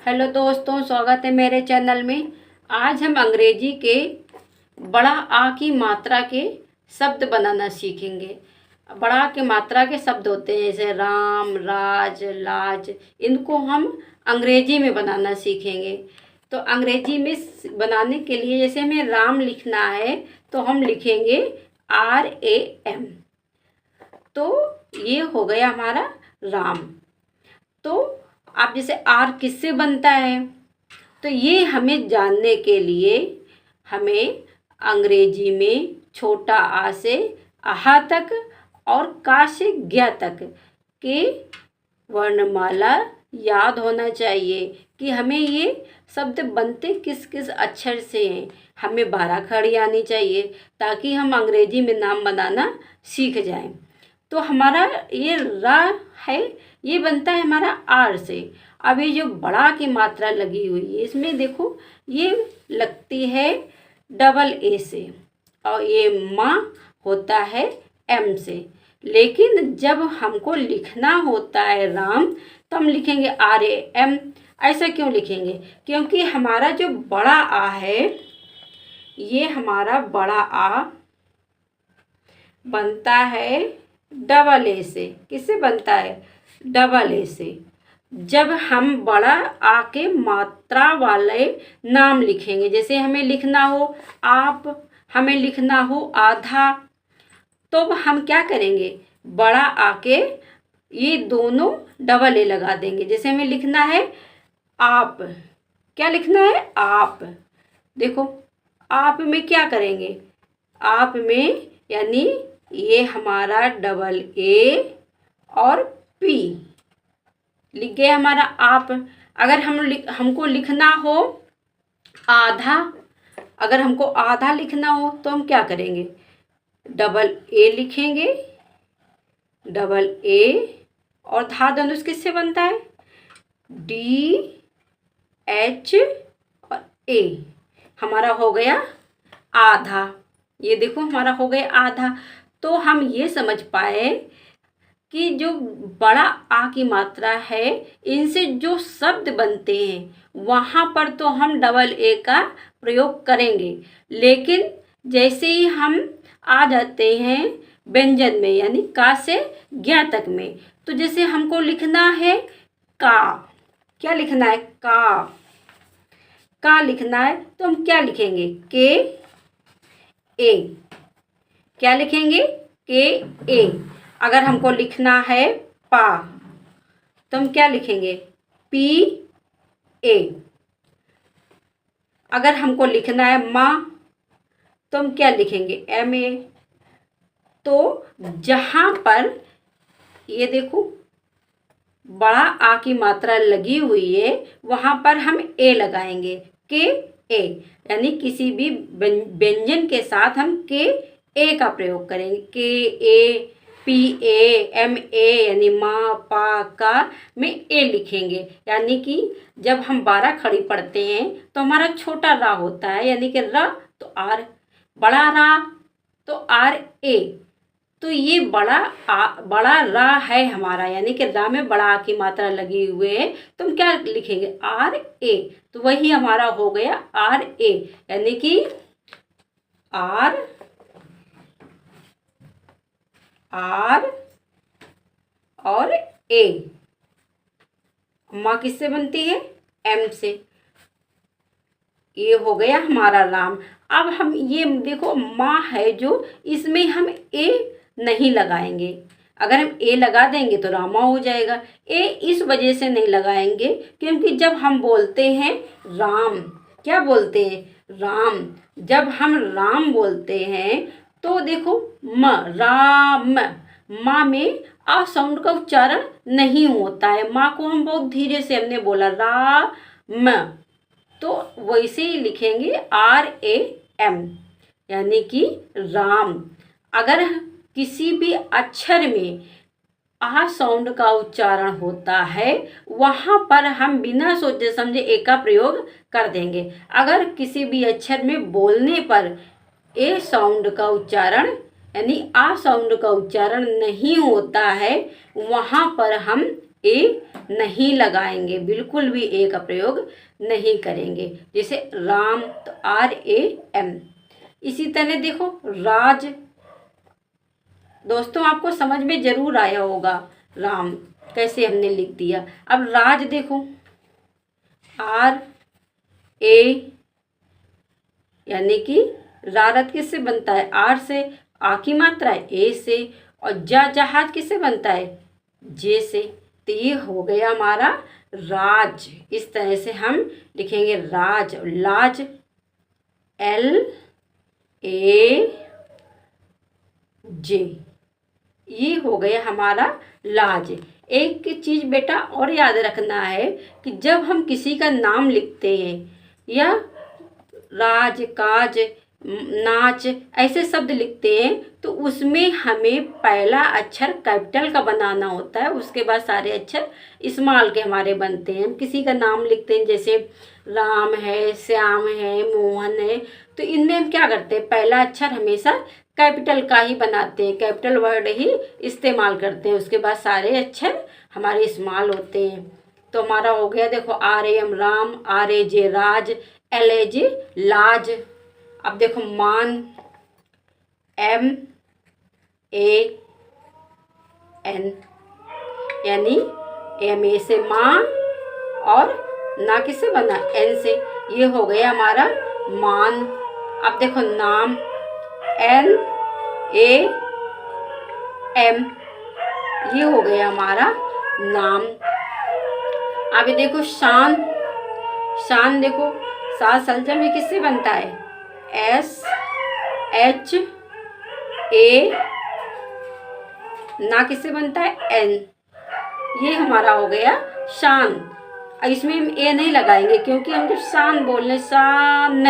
Hello दोस्तों, स्वागत है मेरे चैनल में। आज हम अंग्रेजी के बड़ा आ की मात्रा के शब्द बनाना सीखेंगे। बड़ा आ की मात्रा के शब्द होते हैं जैसे राम, राज, लाज। इनको हम अंग्रेजी में बनाना सीखेंगे। तो अंग्रेजी में बनाने के लिए जैसे हमें राम लिखना है तो हम लिखेंगे RAM। तो ये हो गया हमारा राम। तो आप जैसे आर किससे बनता है, तो ये हमें जानने के लिए हमें अंग्रेजी में छोटा आ से आहा तक और का से ज्ञा तक के वर्णमाला याद होना चाहिए कि हमें ये शब्द बनते किस किस अक्षर से हैं। हमें 12 खड़ी आनी चाहिए ताकि हम अंग्रेजी में नाम बनाना सीख जाएं। तो हमारा ये रा है, ये बनता है हमारा आर से। अब ये जो बड़ा की मात्रा लगी हुई है इसमें देखो, ये लगती है डबल ए से और ये माँ होता है एम से। लेकिन जब हमको लिखना होता है राम तो हम लिखेंगे RAM। ऐसा क्यों लिखेंगे? क्योंकि हमारा जो बड़ा आ है, ये हमारा बड़ा आ बनता है डबल ए से। किससे बनता है? डबल ए से। जब हम बड़ा आ के मात्रा वाले नाम लिखेंगे, जैसे हमें लिखना हो आप, हमें लिखना हो आधा, तो हम क्या करेंगे? बड़ा आ के ये दोनों डबल ए लगा देंगे। जैसे हमें लिखना है आप, क्या लिखना है? आप। देखो आप में क्या करेंगे? आप में यानी ये हमारा डबल ए और पी लिख गया हमारा आप। अगर हमको लिखना हो आधा, अगर हमको आधा लिखना हो तो हम क्या करेंगे? डबल ए लिखेंगे, डबल ए और धा धनुष किससे बनता है? DH और A। हमारा हो गया आधा। ये देखो हमारा हो गया आधा। तो हम ये समझ पाए कि जो बड़ा आ की मात्रा है, इनसे जो शब्द बनते हैं वहाँ पर तो हम डबल ए का प्रयोग करेंगे। लेकिन जैसे ही हम आ जाते हैं व्यंजन में यानी का से ज्ञा तक में, तो जैसे हमको लिखना है का, क्या लिखना है? का लिखना है तो हम क्या लिखेंगे? KA। क्या लिखेंगे? KA। अगर हमको लिखना है पा तो हम क्या लिखेंगे? PA। अगर हमको लिखना है माँ तो हम क्या लिखेंगे? MA। तो जहाँ पर ये देखो बड़ा आ की मात्रा लगी हुई है वहाँ पर हम ए लगाएंगे, KA। यानी किसी भी व्यंजन के साथ हम KA का प्रयोग करेंगे। KA, PA, MA यानी माँ, पा, का में ए लिखेंगे। यानी कि जब हम 12 खड़ी पढ़ते हैं तो हमारा छोटा रा होता है, यानी कि र तो आर, बड़ा रा तो RA। तो ये बड़ा रा है हमारा, यानी कि रा में बड़ा आ की मात्रा लगी हुई है तो हम क्या लिखेंगे? RA। तो वही हमारा हो गया RA, यानी कि R और A। माँ किससे बनती है? M से। ये हो गया हमारा राम। अब हम ये देखो माँ है जो, इसमें हम ए नहीं लगाएंगे। अगर हम ए लगा देंगे तो रामा हो जाएगा। ए इस वजह से नहीं लगाएंगे क्योंकि जब हम बोलते हैं राम, क्या बोलते हैं? राम। जब हम राम बोलते हैं तो देखो राम, माँ में आ साउंड का उच्चारण नहीं होता है। माँ को हम बहुत धीरे से हमने बोला राम, तो वैसे ही लिखेंगे RAM, यानी कि राम। अगर किसी भी अक्षर में आ साउंड का उच्चारण होता है वहाँ पर हम बिना सोचे समझे ए का प्रयोग कर देंगे। अगर किसी भी अक्षर में बोलने पर ए साउंड का उच्चारण यानी आ साउंड का उच्चारण नहीं होता है वहाँ पर हम ए नहीं लगाएंगे, बिल्कुल भी ए का प्रयोग नहीं करेंगे। जैसे राम तो RAM। इसी तरह देखो राज, दोस्तों आपको समझ में जरूर आया होगा राम कैसे हमने लिख दिया। अब राज देखो RA, यानी कि रारत किससे बनता है? R से, आ की मात्रा है A से, और जहाज किससे बनता है? J से। तो ये हो गया हमारा राज। इस तरह से हम लिखेंगे राज। लाज LAJ, ये हो गया हमारा लाज। एक चीज बेटा और याद रखना है कि जब हम किसी का नाम लिखते हैं या राज, काज, नाच ऐसे शब्द लिखते हैं तो उसमें हमें पहला अक्षर कैपिटल का बनाना होता है, उसके बाद सारे अक्षर स्मॉल के हमारे बनते हैं। हम किसी का नाम लिखते हैं जैसे राम है, श्याम है, मोहन है, तो इनमें हम क्या करते हैं? पहला अक्षर हमेशा कैपिटल का ही बनाते हैं, कैपिटल वर्ड ही इस्तेमाल करते हैं, उसके बाद सारे अक्षर हमारे स्मॉल होते हैं। तो हमारा हो गया देखो RAM राम, RAJ राज, LAJ लाज। अब देखो मान MAN, यानी MA से माँ और ना किससे बना? N से। ये हो गया हमारा मान। अब देखो नाम NAM, ये हो गया हमारा नाम। अब देखो शान, शान देखो सा सलजम ये किससे बनता है? SHA, ना किससे बनता है? N। ये हमारा हो गया शान। इसमें हम ए नहीं लगाएंगे क्योंकि हम जब शान बोल रहे शान,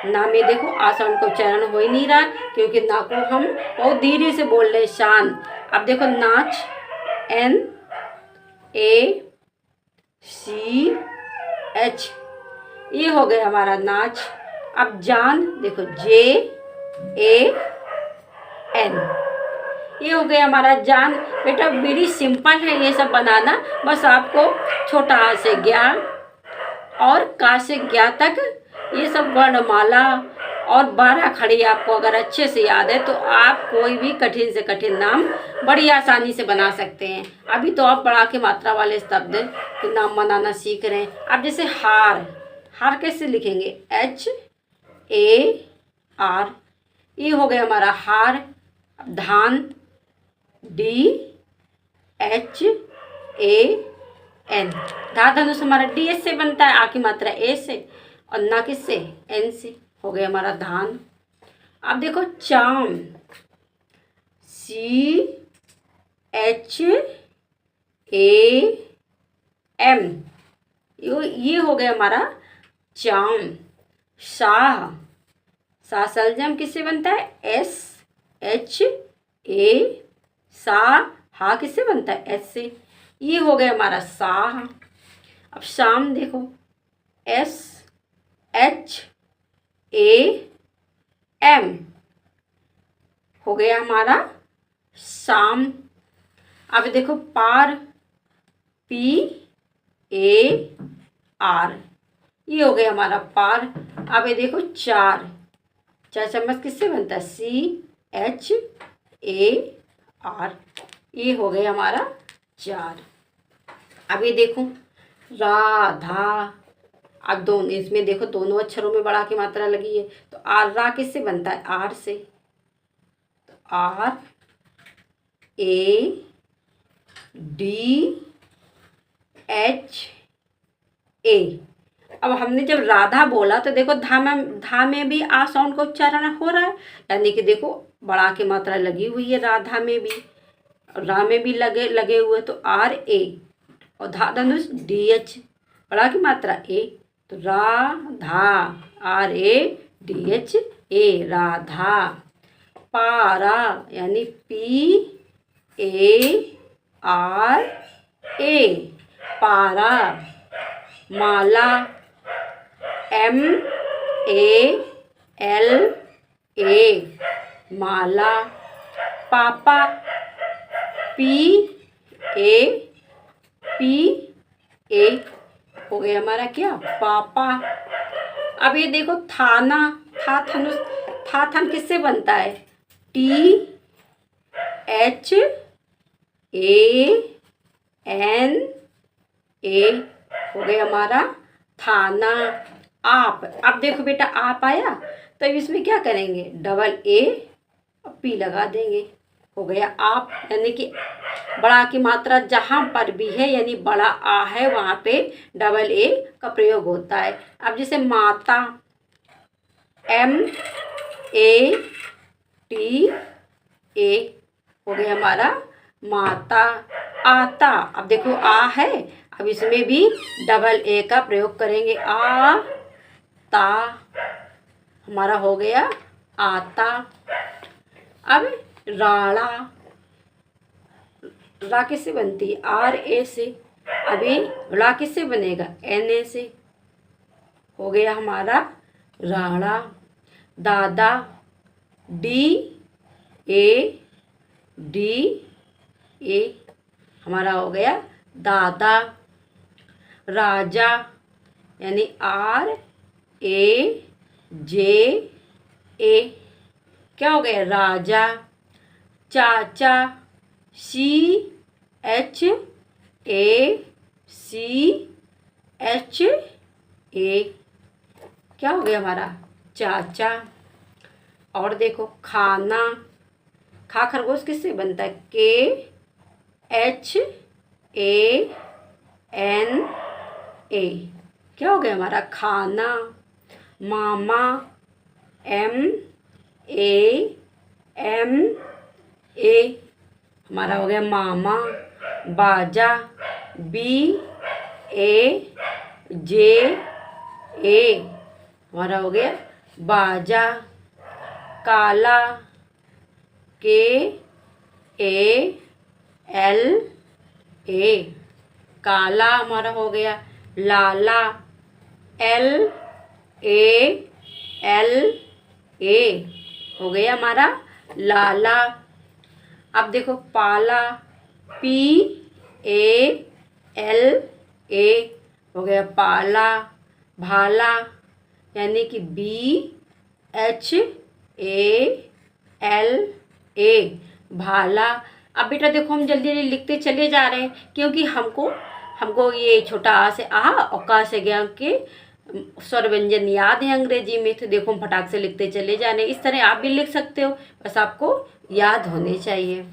ना में देखो आसान को उच्चारण हो ही नहीं रहा क्योंकि ना को हम बहुत धीरे से बोल रहे शान। अब देखो नाच NACH, ये हो गया हमारा नाच। अब जान देखो JAN, ये हो गया हमारा जान। बेटा वेरी सिंपल है ये सब बनाना, बस आपको छोटा आ से ज्ञा और का से ज्ञा तक ये सब वर्णमाला और 12 खड़ी आपको अगर अच्छे से याद है तो आप कोई भी कठिन से कठिन नाम बड़ी आसानी से बना सकते हैं। अभी तो आप बढ़ा के मात्रा वाले शब्द के नाम बनाना सीख रहे हैं। अब जैसे हार, हार कैसे लिखेंगे? HAR, ये हो गया हमारा हार। अब धान DHAN, धा धनुष हमारा DS से बनता है, आ की मात्रा A से और ना किससे? N से। हो गया हमारा धान। अब देखो चाम CHAM, ये हो गया हमारा चाम। शाह, सा सलजम किससे बनता है? SHA, सा, हा किससे बनता है? S से। ये हो गया हमारा साह। अब शाम देखो SHAM, हो गया हमारा शाम। अब देखो पार PAR, ये हो गया हमारा पार। अब ये देखो चार, चार चम्मच किससे बनता है? CHAR, ये हो गया हमारा चार। अब ये देखो राधा, अब दोनों इसमें देखो दोनों अक्षरों में बड़ा की मात्रा लगी है तो रा किससे बनता है? R से। तो RADHA। अब हमने जब राधा बोला तो देखो धा में भी आ साउंड का उच्चारण हो रहा है, यानी कि देखो बड़ा की मात्रा लगी हुई है राधा में भी, रा में भी लगे हुए, तो RA और धा धनुष DH, बड़ा की मात्रा A, तो राधा RADHA राधा। पारा यानी PARA पारा। माला MALA माला। पापा PAPA पी ए हो गया हमारा क्या, पापा। अब ये देखो थाना, था धनुष, था थन किससे बनता है, T H A N A हो गया हमारा थाना। आप, अब देखो बेटा आप आया तो इसमें क्या करेंगे, डबल ए और पी लगा देंगे, हो गया आप। यानी कि बड़ा की मात्रा जहाँ पर भी है यानी बड़ा आ है वहाँ पे डबल ए का प्रयोग होता है। अब जैसे माता, एम ए टी ए हो गया हमारा माता। आता, अब देखो आ है, अब इसमें भी डबल ए का प्रयोग करेंगे, आ ता हमारा हो गया आता। अब राणा, रा किससे बनती है, आर ए से। अभी रा किससे बनेगा, एन ए से, हो गया हमारा राणा। दादा, डी ए डी ए हमारा हो गया दादा। राजा यानी आर ए जे ए, क्या हो गया राजा। चाचा, C H A C H A, क्या हो गया हमारा चाचा। और देखो खाना, खा खरगोश किससे बनता है, के एच ए एन ए, क्या हो गया हमारा खाना। मामा, एम ए एम ए हमारा हो गया मामा। बाजा, बी ए जे ए हमारा हो गया बाजा। काला, के ए एल ए काला हमारा हो गया। लाला, एल ए एल ए हो गया हमारा लाला। अब देखो पाला, पी ए एल ए हो गया पाला। भाला यानी कि B H A L A भाला। अब बेटा देखो हम जल्दी जल्दी लिखते चले जा रहे हैं क्योंकि हमको ये छोटा आ से आ और का से ज्ञा के स्वर व्यंजन याद है अंग्रेजी में, तो देखो हम फटाक से लिखते चले जा रहे हैं। इस तरह आप भी लिख सकते हो, बस आपको याद होने चाहिए।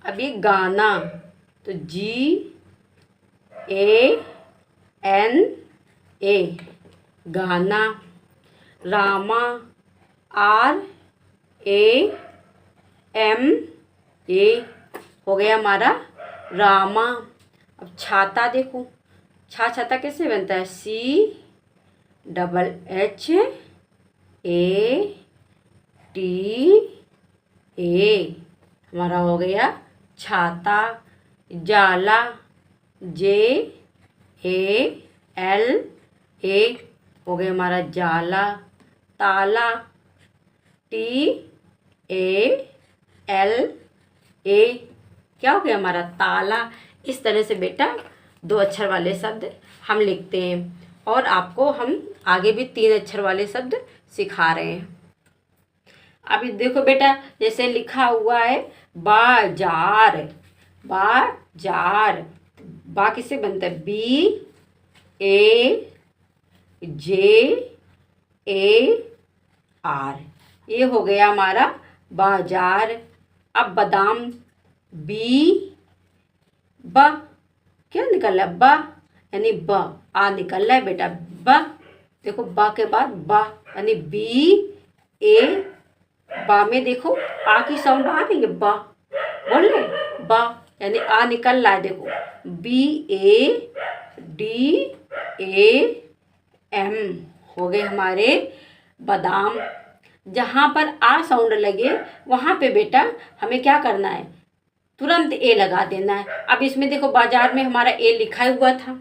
अभी गाना, तो जी ए एन ए गाना। Rama, R A M A हो गया हमारा रामा। अब छाता देखो, छाता कैसे बनता है, C double H A T A हमारा हो गया छाता। जाला, जे ए एल ए हो गया हमारा जाला। ताला, टी ए एल ए क्या हो गया हमारा ताला। इस तरह से बेटा 2 अक्षर वाले शब्द हम लिखते हैं और आपको हम आगे भी 3 अक्षर वाले शब्द सिखा रहे हैं। अभी देखो बेटा जैसे लिखा हुआ है बाजार, बाजार, बा किससे बनता है, B A J A R, ये हो गया हमारा बाजार। अब बादाम, बी ब क्या निकल रहा है, ब यानी ब आ निकल रहा है बेटा, ब देखो ब के बाद ब यानी बी ए, बा में देखो आ की साउंड आ रही है, ब बोल रहे ब यानी आ निकल रहा है। देखो B A D A M हो गए हमारे बादाम। जहाँ पर आ साउंड लगे वहाँ पे बेटा हमें क्या करना है, तुरंत ए लगा देना है। अब इसमें देखो बाजार में हमारा ए लिखा हुआ था,